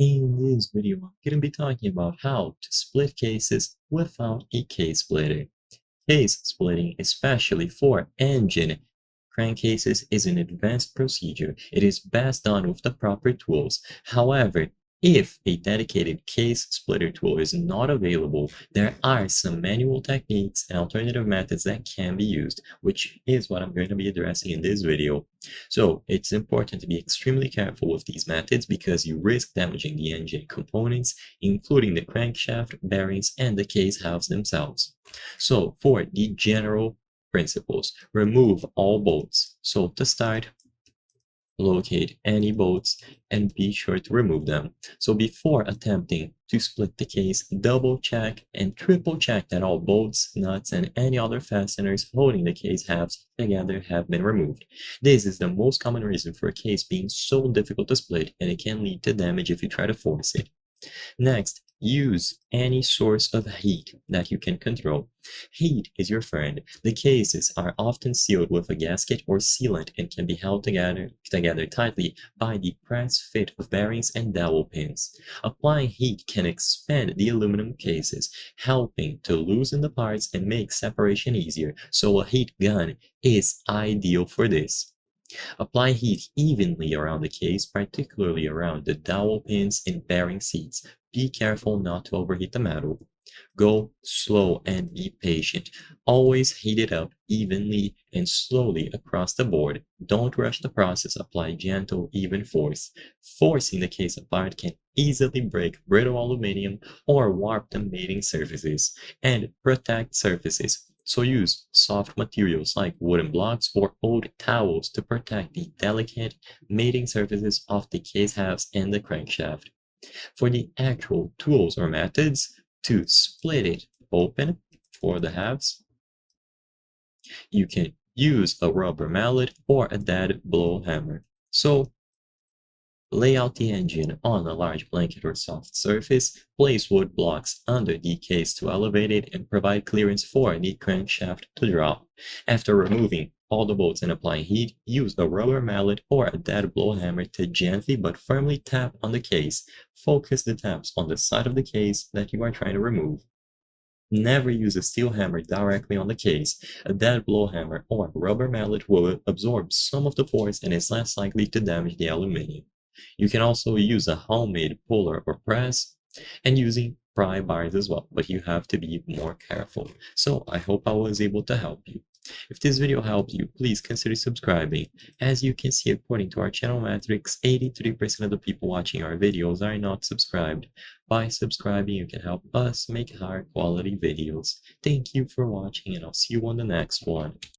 In this video, I'm going to be talking about how to split cases without a case splitter. Case splitting, especially for engine crankcases, is an advanced procedure. It is best done with the proper tools. However, if a dedicated case splitter tool is not available, there are some manual techniques and alternative methods that can be used, which is what I'm going to be addressing in this video. So it's important to be extremely careful with these methods because you risk damaging the engine components, including the crankshaft, bearings, and the case halves themselves. So for the general principles, remove all bolts. So to start, locate any bolts and be sure to remove them. So before attempting to split the case, double check and triple check that all bolts, nuts, and any other fasteners holding the case halves together have been removed. This is the most common reason for a case being so difficult to split, and it can lead to damage if you try to force it. Next, use any source of heat that you can control. Heat is your friend. The cases are often sealed with a gasket or sealant and can be held together tightly by the press fit of bearings and dowel pins. Applying heat can expand the aluminum cases, helping to loosen the parts and make separation easier, so a heat gun is ideal for this. Apply heat evenly around the case, particularly around the dowel pins and bearing seats. Be careful not to overheat the metal. Go slow and be patient. Always heat it up evenly and slowly across the board. Don't rush the process. Apply gentle, even force. Forcing the case apart can easily break brittle aluminum or warp the mating surfaces. And protect surfaces. So use soft materials like wooden blocks or old towels to protect the delicate mating surfaces of the case halves and the crankshaft. For the actual tools or methods to split it open for the halves, you can use a rubber mallet or a dead blow hammer. So lay out the engine on a large blanket or soft surface, place wood blocks under the case to elevate it, and provide clearance for the crankshaft to drop. After removing all the bolts and applying heat, use a rubber mallet or a dead blow hammer to gently but firmly tap on the case. Focus the taps on the side of the case that you are trying to remove. Never use a steel hammer directly on the case. A dead blow hammer or rubber mallet will absorb some of the force and is less likely to damage the aluminum. You can also use a homemade puller or press and using pry bars as well, but you have to be more careful. So I hope I was able to help you. If this video helped you, please consider subscribing. As you can see, according to our channel metrics, 83% of the people watching our videos are not subscribed. By subscribing, you can help us make higher quality videos. Thank you for watching, and I'll see you on the next one.